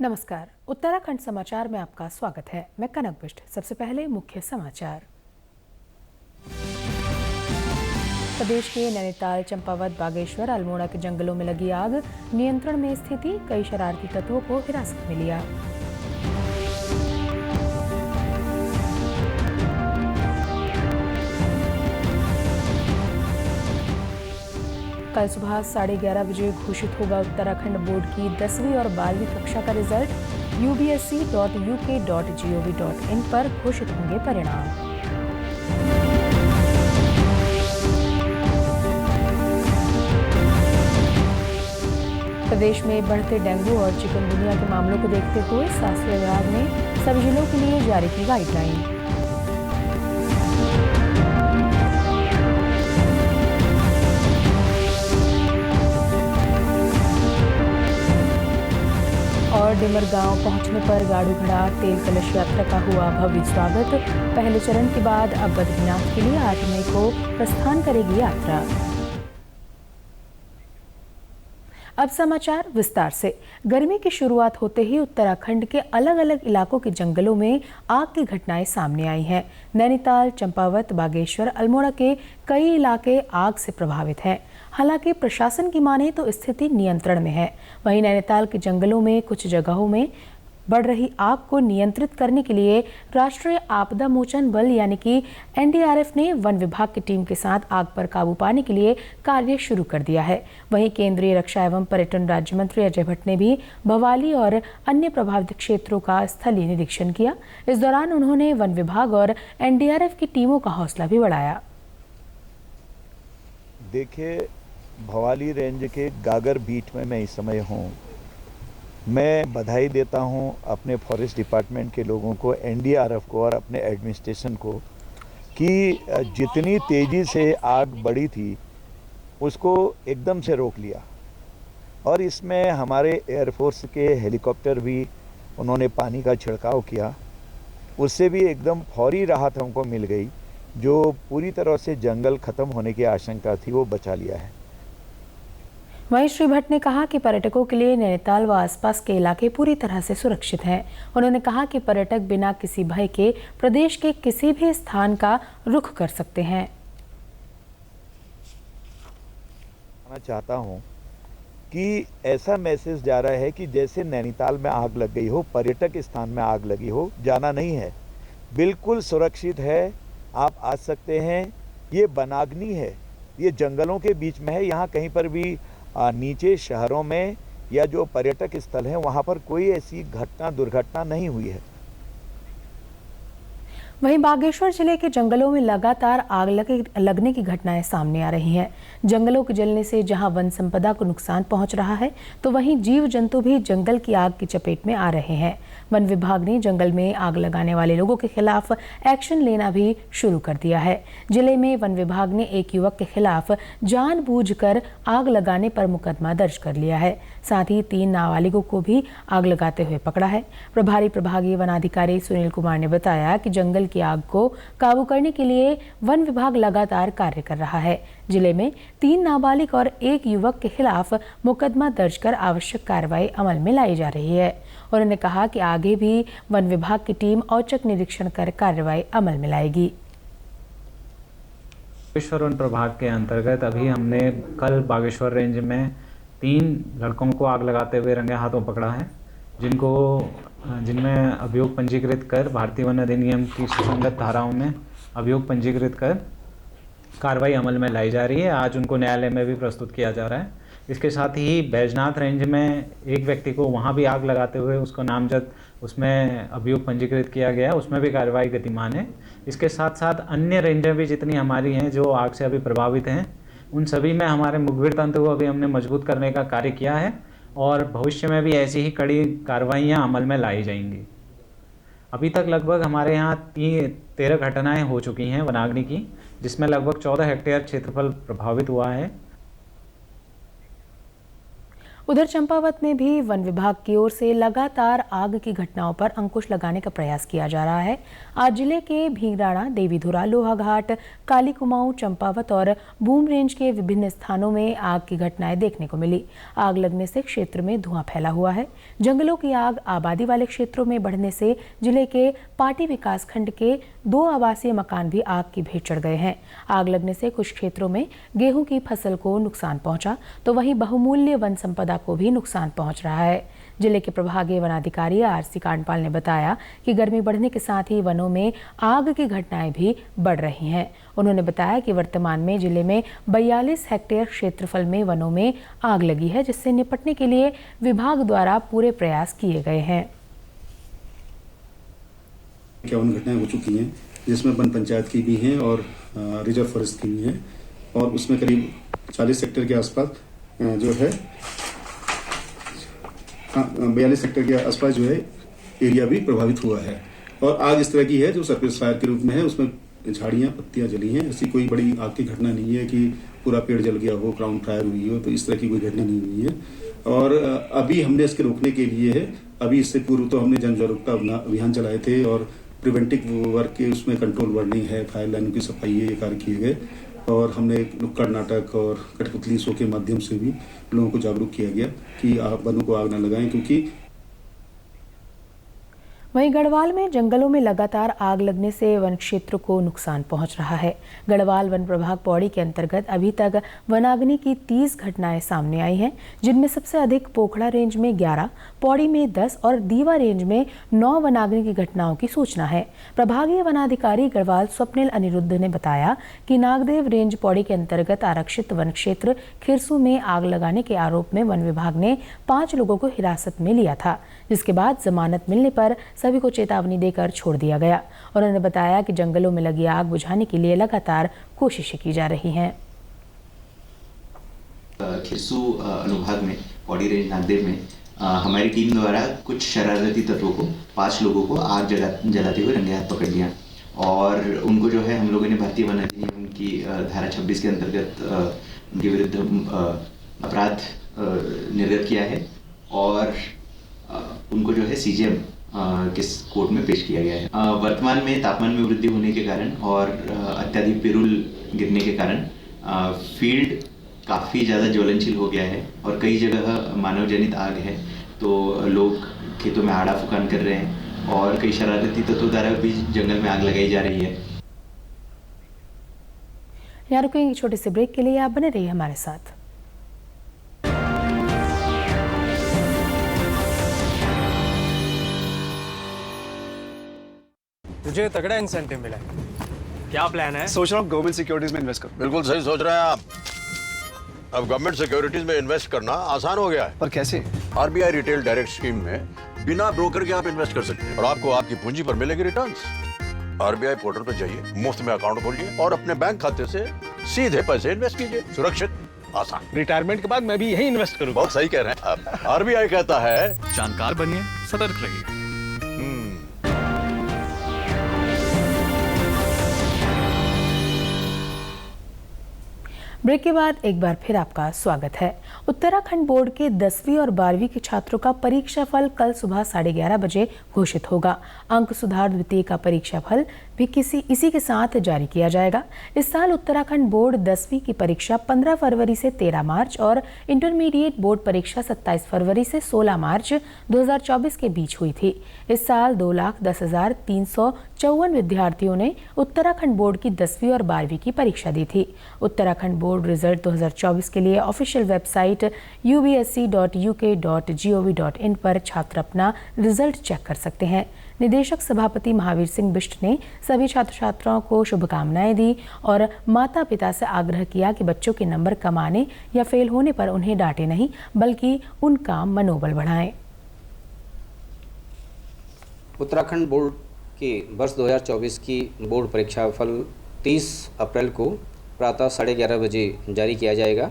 नमस्कार। उत्तराखंड समाचार में आपका स्वागत है। मैं कनक बिष्ट। सबसे पहले मुख्य समाचार। प्रदेश के नैनीताल, चंपावत, बागेश्वर, अल्मोड़ा के जंगलों में लगी आग, नियंत्रण में स्थिति, कई शरारती तत्वों को हिरासत में लिया। कल सुबह 11:30 बजे घोषित होगा उत्तराखंड बोर्ड की 10वीं और 12वीं कक्षा का रिजल्ट। ubsc.uk.gov.in पर घोषित होंगे परिणाम। प्रदेश में बढ़ते डेंगू और चिकनगुनिया के मामलों को देखते हुए स्वास्थ्य विभाग ने सभी जिलों के लिए जारी की गाइडलाइन। और डिमर गांव पहुंचने पर गाड़ू घड़ा तेल कलश यात्रा का हुआ भव्य स्वागत। पहले चरण के बाद अब बद्रीनाथ के लिए 8 मई को प्रस्थान करेगी यात्रा। अब समाचार विस्तार से। गर्मी की शुरुआत होते ही उत्तराखंड के अलग अलग इलाकों के जंगलों में आग की घटनाएं सामने आई हैं। नैनीताल, चंपावत, बागेश्वर, अल्मोड़ा के कई इलाके आग से प्रभावित हैं। हालांकि प्रशासन की माने तो स्थिति नियंत्रण में है। वहीं नैनीताल के जंगलों में कुछ जगहों में बढ़ रही आग को नियंत्रित करने के लिए राष्ट्रीय आपदा मोचन बल यानी कि एनडीआरएफ ने वन विभाग की टीम के साथ आग पर काबू पाने के लिए कार्य शुरू कर दिया है। वहीं केंद्रीय रक्षा एवं पर्यटन राज्य मंत्री अजय भट्ट ने भी भवाली और अन्य प्रभावित क्षेत्रों का स्थलीय निरीक्षण किया। इस दौरान उन्होंने वन विभाग और एनडीआरएफ की टीमों का हौसला भी बढ़ाया। देखिए, भवाली रेंज के गागर बीट में मैं इस समय हूँ। मैं बधाई देता हूँ अपने फॉरेस्ट डिपार्टमेंट के लोगों को, एनडीआरएफ को और अपने एडमिनिस्ट्रेशन को कि जितनी तेज़ी से आग बढ़ी थी उसको एकदम से रोक लिया। और इसमें हमारे एयरफोर्स के हेलीकॉप्टर भी उन्होंने पानी का छिड़काव किया। उससे भी एकदम फौरी राहत हमको मिल गई। जो पूरी तरह से जंगल ख़त्म होने की आशंका थी वो बचा लिया है। वहीं श्री भट्ट ने कहा कि पर्यटकों के लिए नैनीताल व आसपास के इलाके पूरी तरह से सुरक्षित हैं। उन्होंने कहा कि पर्यटक बिना किसी भय के प्रदेश के किसी भी स्थान का रुख कर सकते हैं। मैं चाहता हूं कि ऐसा मैसेज जा रहा है कि जैसे नैनीताल में आग लग गई हो, पर्यटक स्थान में आग लगी हो, जाना नहीं है, बिल्कुल सुरक्षित है, आप आ सकते हैं। ये बनाग्नि है, ये जंगलों के बीच में है। यहाँ कहीं पर भी नीचे शहरों में या जो पर्यटक स्थल हैं वहाँ पर कोई ऐसी दुर्घटना नहीं हुई है। वहीं बागेश्वर जिले के जंगलों में लगातार आग लगने की घटनाएं सामने आ रही हैं। जंगलों के जलने से जहां वन संपदा को नुकसान पहुंच रहा है, तो वहीं जीव जंतु भी जंगल की आग की चपेट में आ रहे हैं। वन विभाग ने जंगल में आग लगाने वाले लोगों के खिलाफ एक्शन लेना भी शुरू कर दिया है। जिले में वन विभाग ने एक युवक के खिलाफ जानबूझकर आग लगाने पर मुकदमा दर्ज कर लिया है। साथ ही 3 नाबालिगों को भी आग लगाते हुए पकड़ा है। प्रभारी प्रभागीय वनाधिकारी सुनील कुमार ने बताया कि जंगल की आग को काबू करने के लिए वन विभाग लगातार कार्य कर रहा है। जिले में 3 नाबालिग और 1 युवक के खिलाफ मुकदमा दर्ज कर आवश्यक कार्रवाई अमल में लाई जा रही है। उन्होंने कहा कि आगे भी वन विभाग की टीम औचक निरीक्षण कर कार्रवाई अमल में लाएगी। बागेश्वर वन प्रभाग के अंतर्गत अभी हमने कल बागेश्वर रेंज में 3 लड़कों को आग लगाते हुए रंगे हाथों पकड़ा है, जिनमें अभियोग पंजीकृत कर भारतीय वन अधिनियम की सुसंगत धाराओं में अभियोग पंजीकृत कर कार्रवाई अमल में लाई जा रही है। आज उनको न्यायालय में भी प्रस्तुत किया जा रहा है। इसके साथ ही बैजनाथ रेंज में एक व्यक्ति को वहाँ भी आग लगाते हुए उसको नामजद उसमें अभियोग पंजीकृत किया गया, उसमें भी कार्रवाई गतिमान है। इसके साथ साथ अन्य रेंजें भी जितनी हमारी हैं जो आग से अभी प्रभावित हैं, उन सभी में हमारे मुखबिर तंत्र को अभी हमने मजबूत करने का कार्य किया है और भविष्य में भी ऐसी ही कड़ी कार्रवाइयाँ अमल में लाई जाएंगी। अभी तक लगभग हमारे यहाँ 13 घटनाएँ हो चुकी हैं वनाग्नि की, जिसमें लगभग 14 हेक्टेयर क्षेत्रफल प्रभावित हुआ है। उधर चंपावत में भी वन विभाग की ओर से लगातार आग की घटनाओं पर अंकुश लगाने का प्रयास किया जा रहा है। आज जिले के भींगराड़ा, देवीधुरा, लोहाघाट, काली कुमाऊं, चंपावत और बूम रेंज के विभिन्न स्थानों में आग की घटनाएं देखने को मिली। आग लगने से क्षेत्र में धुआं फैला हुआ है। जंगलों की आग आबादी वाले क्षेत्रों में बढ़ने से जिले के पाटी विकासखंड के 2 आवासीय मकान भी आग की भेंट चढ़ गए हैं। आग लगने से कुछ क्षेत्रों में गेहूं की फसल को नुकसान पहुंचा, तो वहीं बहुमूल्य वन संपदा को भी नुकसान पहुंच रहा है। जिले के प्रभागीय वनाधिकारी आरसी कांडपाल ने बताया कि गर्मी बढ़ने के साथ ही वनों में आग की घटनाएं भी बढ़ रही हैं। उन्होंने बताया कि वर्तमान में जिले में 42 हेक्टेयर क्षेत्रफल में वनों में आग लगी है, जिससे निपटने के लिए विभाग द्वारा पूरे प्रयास किए गए हैं। 51 घटनाएं हो चुकी हैं, जिसमें वन पंचायत की भी हैं और रिजर्व फॉरेस्ट की भी हैं, और उसमें करीब 40 हेक्टेयर के आसपास जो है 42 हेक्टेयर के आसपास जो है एरिया भी प्रभावित हुआ है। और आग इस तरह की है जो सरफेस फायर के रूप में है, उसमें झाड़ियां, पत्तियां जली हैं। ऐसी कोई बड़ी आग की घटना नहीं है कि पूरा पेड़ जल गया हो, ग्राउंड फायर हुई हो, तो इस तरह की कोई घटना नहीं हुई है। और अभी हमने इसके रोकने के लिए है, अभी इससे पूर्व तो हमने जन जागरूकता अभियान चलाए थे और प्रिवेंटिव वर्क के उसमें कंट्रोल वार्निंग है, फायर लाइन की सफाई है, ये कार्य किए गए। और हमने नुक्कड़ नाटक और कठपुतली शो के माध्यम से भी लोगों को जागरूक किया गया कि आप वनों को आग न लगाएं, क्योंकि वहीं गढ़वाल में जंगलों में लगातार आग लगने से वन क्षेत्र को नुकसान पहुंच रहा है। गढ़वाल वन प्रभाग पौड़ी के अंतर्गत अभी तक वनाग्नि की 30 घटनाएं सामने आई हैं, जिनमें सबसे अधिक पोखड़ा रेंज में 11, पौड़ी में 10 और दीवा रेंज में 9 वनाग्नि की घटनाओं की सूचना है। प्रभागीय वनाधिकारी गढ़वाल स्वप्निल अनिरुद्ध ने बताया कि नागदेव रेंज पौड़ी के अंतर्गत आरक्षित वन क्षेत्र खिरसू में आग लगाने के आरोप में वन विभाग ने 5 लोगों को हिरासत में लिया था, जिसके बाद जमानत मिलने पर सभी को चेतावनी देकर छोड़ दिया गया। उन्होंने बताया कि जंगलों में लगी आग बुझाने के लिए लगातार कोशिशें की जा रही हैं। खिरसू अनुभाग में पौड़ी रेंज नागदेव में हमारी टीम द्वारा कुछ शरारती तत्वों को 5 लोगों को आग जलाते हुए रंगे हाथ पकड़ लिया, और उनको जो है हम लोगों ने भारतीय वन अधिनियम की धारा 26 के अंतर्गत उनके विरुद्ध अपराध निर्गत किया है, और उनको जो है सीजीएम किस कोर्ट में पेश किया गया है। वर्तमान में तापमान में वृद्धि होने के कारण और अत्यधिक पिरुल गिरने के कारण फील्ड काफ़ी ज़्यादा ज्वलनशील हो गया है और कई जगह मानव जनित आग है, तो लोग खेतों में आड़ा फुकान कर रहे हैं और कई शरारती तत्वों द्वारा भी जंगल में आग लगाई जा रही है। यहाँ रुकेंगे छोटे से ब्रेक के लिए, आप बने रहिए हमारे साथ। तुझे तगड़ा इंसेंटिव मिला है, क्या प्लान है? सोच रहा हूँ गवर्नमेंट सिक्योरिटीज में इन्वेस्ट करूँ। बिल्कुल सही सोच रहे हैं आप। अब गवर्नमेंट सिक्योरिटीज में इन्वेस्ट करना आसान हो गया है। पर कैसे? आरबीआई रिटेल डायरेक्ट स्कीम में बिना ब्रोकर के आप इन्वेस्ट कर सकते हैं और आपको आपकी पूंजी पर मिलेगी रिटर्न्स। आरबीआई पोर्टल पर जाइए, मुफ्त में अकाउंट खोलिए और अपने बैंक खाते से सीधे पैसे इन्वेस्ट कीजिए। सुरक्षित, आसान। रिटायरमेंट के बाद मैं भी यही इन्वेस्ट करूँ। बहुत सही कह रहे हैं आप। आरबीआई कहता है जानकार बनिए, सतर्क रहिए। ब्रेक के बाद एक बार फिर आपका स्वागत है। उत्तराखंड बोर्ड के 10वीं और 12वीं के छात्रों का परीक्षा फल कल सुबह 11:30 बजे घोषित होगा। अंक सुधार द्वितीय का परीक्षा फल भी इसी के साथ जारी किया जाएगा। इस साल उत्तराखंड बोर्ड 10वीं की परीक्षा 15 फरवरी से 13 मार्च और इंटरमीडिएट बोर्ड परीक्षा 27 फरवरी से 16 मार्च 2024 के बीच हुई थी। इस साल 2,10,354 विद्यार्थियों ने उत्तराखंड बोर्ड की 10वीं और 12वीं की परीक्षा दी थी। उत्तराखंड बोर्ड रिजल्ट 2024 के लिए ऑफिशियल वेबसाइट ubsc.uk.gov.in पर छात्र अपना रिजल्ट चेक कर सकते हैं। निदेशक सभापति महावीर सिंह बिष्ट ने सभी छात्र छात्राओं को शुभकामनाएं दी और माता पिता से आग्रह किया कि बच्चों के नंबर कम आने या फेल होने पर उन्हें डांटे नहीं, बल्कि उनका मनोबल बढ़ाएं। उत्तराखंड बोर्ड के वर्ष 2024 की बोर्ड परीक्षा फल 30 अप्रैल को प्रातः 11:30 बजे जारी किया जाएगा।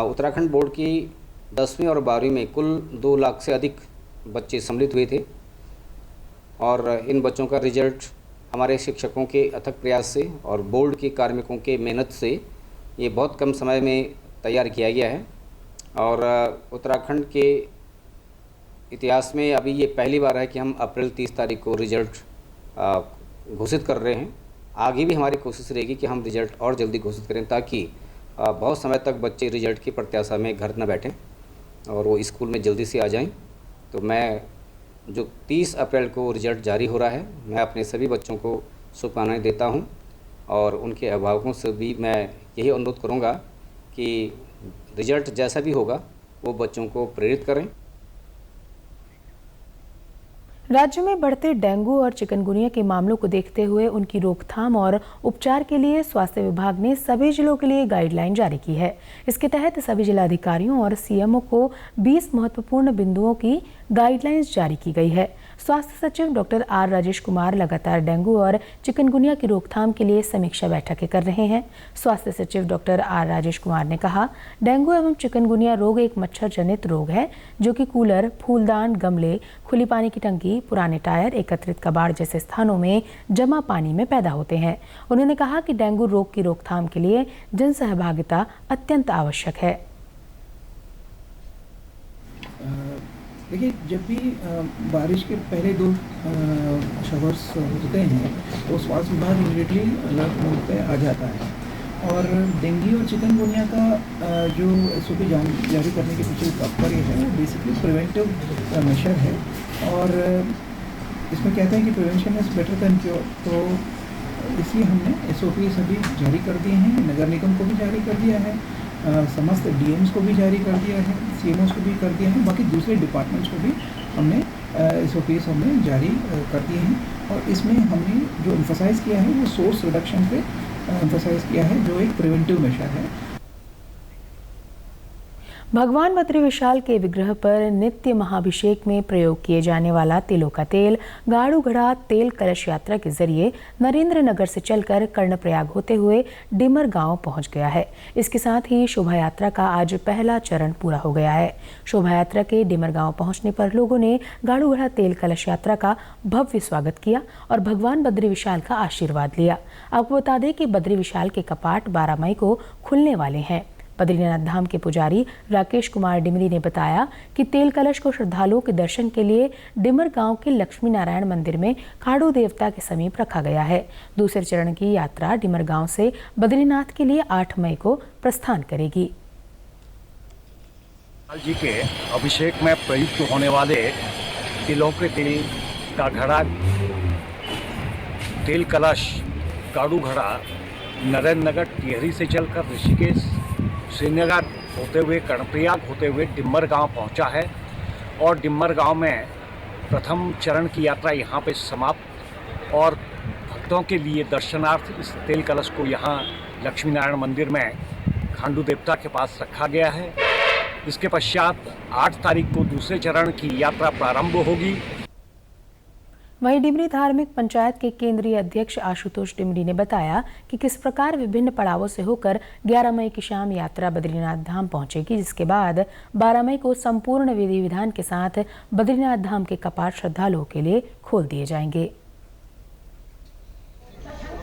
उत्तराखंड बोर्ड की 10वीं और 12वीं में कुल 2 लाख से अधिक बच्चे सम्मिलित हुए थे और इन बच्चों का रिजल्ट हमारे शिक्षकों के अथक प्रयास से और बोर्ड के कार्मिकों के मेहनत से ये बहुत कम समय में तैयार किया गया है और उत्तराखंड के इतिहास में अभी ये पहली बार है कि हम अप्रैल 30 तारीख को रिजल्ट घोषित कर रहे हैं। आगे भी हमारी कोशिश रहेगी कि हम रिजल्ट और जल्दी घोषित करें, ताकि बहुत समय तक बच्चे रिजल्ट की प्रत्याशा में घर न बैठें और वो स्कूल में जल्दी से आ जाएं। तो मैं जो 30 अप्रैल को रिजल्ट जारी हो रहा है, मैं अपने सभी बच्चों को शुभकामनाएं देता हूं और उनके अभिभावकों से भी मैं यही अनुरोध करूंगा कि रिजल्ट जैसा भी होगा वो बच्चों को प्रेरित करें। राज्य में बढ़ते डेंगू और चिकनगुनिया के मामलों को देखते हुए उनकी रोकथाम और उपचार के लिए स्वास्थ्य विभाग ने सभी जिलों के लिए गाइडलाइन जारी की है। इसके तहत सभी जिलाधिकारियों और सीएमओ को 20 महत्वपूर्ण बिंदुओं की गाइडलाइंस जारी की गई है। स्वास्थ्य सचिव डॉक्टर आर राजेश कुमार लगातार डेंगू और चिकनगुनिया की रोकथाम के लिए समीक्षा बैठकें कर रहे हैं। स्वास्थ्य सचिव डॉक्टर आर राजेश कुमार ने कहा, डेंगू एवं चिकनगुनिया रोग एक मच्छर जनित रोग है जो कि कूलर, फूलदान, गमले, खुली पानी की टंकी, पुराने टायर, एकत्रित कबाड़ जैसे स्थानों में जमा पानी में पैदा होते हैं। उन्होंने कहा कि डेंगू रोग की रोकथाम के लिए जन सहभागिता अत्यंत आवश्यक है। देखिए, जब भी बारिश के पहले 2 शावर्स होते हैं तो स्वास्थ्य विभाग इमीडिएटली अलर्ट मोड पे आ जाता है और डेंगू और चिकनगुनिया का जो एसओपी जारी करने के पीछे तात्पर्य है वो बेसिकली प्रिवेंटिव मेजर है और इसमें कहते हैं कि prevention is better than cure. तो इसलिए हमने एसओपी सभी जारी कर दिए हैं, नगर निगम को भी जारी कर दिया है, समस्त डीएम्स को भी जारी कर दिया है, सीएमओस को भी कर दिया है, बाकी दूसरे डिपार्टमेंट्स को भी हमने एसओपीस हमने जारी कर दिए हैं। और इसमें हमने जो एम्फसाइज़ किया है वो सोर्स रिडक्शन पे एम्फसाइज़ किया है, जो एक प्रिवेंटिव मेजर है। भगवान बद्री विशाल के विग्रह पर नित्य महाभिषेक में प्रयोग किए जाने वाला तिलों का तेल गाड़ू घड़ा तेल कलश यात्रा के जरिए नरेंद्र नगर से चलकर कर्णप्रयाग होते हुए डिमर गांव पहुंच गया है। इसके साथ ही शोभा यात्रा का आज पहला चरण पूरा हो गया है। शोभा यात्रा के डिमर गांव पहुंचने पर लोगों ने गाड़ू घड़ा तेल कलश यात्रा का भव्य स्वागत किया और भगवान बद्री विशाल का आशीर्वाद लिया। आपको बता दें कि बद्री विशाल के कपाट 12 मई को खुलने वाले हैं। बद्रीनाथ धाम के पुजारी राकेश कुमार डिमरी ने बताया कि तेल कलश को श्रद्धालुओं के दर्शन के लिए डिमर गांव के लक्ष्मी नारायण मंदिर में खाड़ू देवता के समीप रखा गया है। दूसरे चरण की यात्रा डिमर गांव से बद्रीनाथ के लिए 8 मई को प्रस्थान करेगी। जी के अभिषेक में प्रयुक्त होने वाले तिलों के तेल का घड़ा तेल कलश गाड़ू घड़ा नरेंद्र नगर टिहरी से चलकर ऋषिकेश श्रीनगर होते हुए कर्णप्रयाग होते हुए डिम्बर गांव पहुंचा है और डिम्बर गांव में प्रथम चरण की यात्रा यहां पे समाप्त और भक्तों के लिए दर्शनार्थ इस तेल कलश को यहां लक्ष्मी नारायण मंदिर में खांडू देवता के पास रखा गया है। इसके पश्चात 8 तारीख को दूसरे चरण की यात्रा प्रारंभ होगी। वहीं डिमरी धार्मिक पंचायत के केंद्रीय अध्यक्ष आशुतोष डिमरी ने बताया कि किस प्रकार विभिन्न पड़ावों से होकर 11 मई की शाम यात्रा बद्रीनाथ धाम पहुंचेगी, जिसके बाद 12 मई को संपूर्ण विधि विधान के साथ बद्रीनाथ धाम के कपाट श्रद्धालुओं के लिए खोल दिए जाएंगे।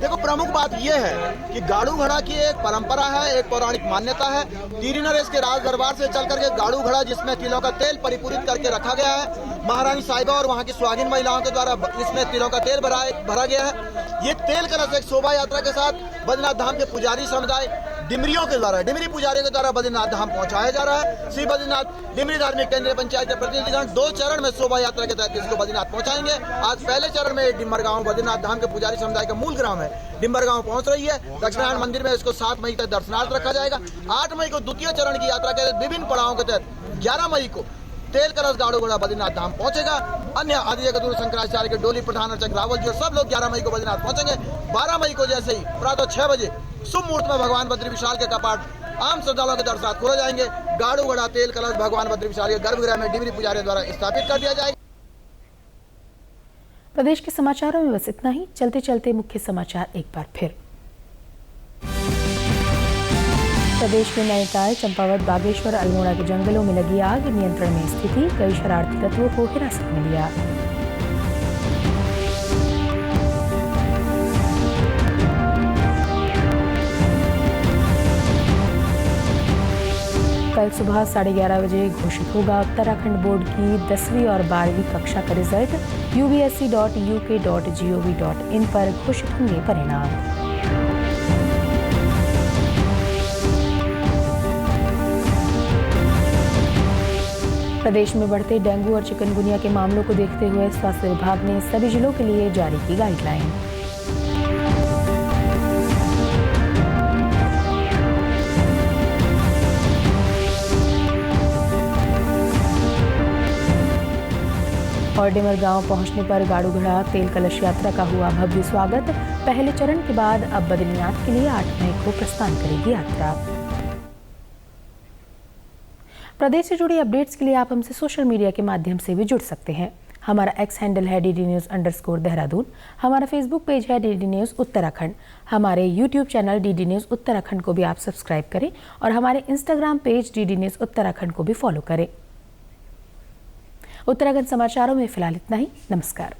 देखो, प्रमुख बात यह है कि गाड़ू घड़ा की एक परंपरा है, एक पौराणिक मान्यता है। टिहरी नरेश के राज दरबार से चल करके गाड़ू घड़ा जिसमें तिलों का तेल परिपूरित करके रखा गया है, महारानी साहिबा और वहां की सुहागिन महिलाओं के द्वारा इसमें तिलों का तेल भरा गया है। ये तेल कलश एक शोभा यात्रा के साथ बद्रीनाथ धाम के पुजारी समुदाय डिमरियों के द्वारा डिमरी पुजारियों के द्वारा बद्रीनाथ धाम पहुंचाया जा रहा है। श्री बद्रीनाथ डिमरी धार्मिक केंद्रीय पंचायत के प्रतिनिधिगण 2 चरण में शोभा यात्रा के तहत इसको बद्रीनाथ पहुंचाएंगे। आज पहले चरण में डिम्बर गांव बद्रीनाथ धाम के पुजारी समुदाय का मूल ग्राम है डिम्बर गांव पहुंच रही है। लक्ष्मीनारायण मंदिर में इसको 7 मई तक दर्शनार्थ रखा जाएगा। 8 मई को द्वितीय चरण की यात्रा के विभिन्न पड़ावों के तहत 11 मई को तेल कलश गाड़ू घड़ा बद्रीनाथ धाम पहुंचेगा। अन्य आदिदेव गुरु शंकराचार्य के डोली प्रधान अर्चक रावल जी और सब लोग 11 मई को बद्रीनाथ पहुंचेंगे। 12 मई को जैसे ही प्रातः 6 बजे शुभ मुहूर्त में भगवान बद्री विशाल के कपाट आम श्रद्धालुओं के दर्शनार्थ खोले जाएंगे। गाड़ू घड़ा तेल कलश भगवान बद्री विशाल के गर्भगृह में डिमरी पुजारियों द्वारा स्थापित कर दिया जाएगा। प्रदेश के समाचारों में बस इतना ही। चलते चलते मुख्य समाचार एक बार फिर। प्रदेश के नैनीताल, चंपावत, बागेश्वर, अल्मोड़ा के जंगलों में लगी आग, नियंत्रण में स्थिति, कई शरारती तत्वों को हिरासत में लिया। कल सुबह 11:30 बजे घोषित होगा उत्तराखंड बोर्ड की 10वीं और 12वीं कक्षा का रिजल्ट। ubsc.uk.gov.in पर घोषित होंगे परिणाम। प्रदेश में बढ़ते डेंगू और चिकनगुनिया के मामलों को देखते हुए स्वास्थ्य विभाग ने सभी जिलों के लिए जारी की गाइडलाइन। और डिमर गांव पहुंचने पर गाड़ू घड़ा तेल कलश यात्रा का हुआ भव्य स्वागत। पहले चरण के बाद अब बद्रीनाथ के लिए 8 मई को प्रस्थान करेगी यात्रा। प्रदेश से जुड़ी अपडेट्स के लिए आप हमसे सोशल मीडिया के माध्यम से भी जुड़ सकते हैं। हमारा एक्स हैंडल है DD News_देहरादून। हमारा फेसबुक पेज है DD News उत्तराखंड। हमारे YouTube channel DD News Uttarakhand को भी आप सब्सक्राइब करें और हमारे Instagram page DD News Uttarakhand को भी फॉलो करें। उत्तराखंड समाचारों में फिलहाल इतना ही। नमस्कार।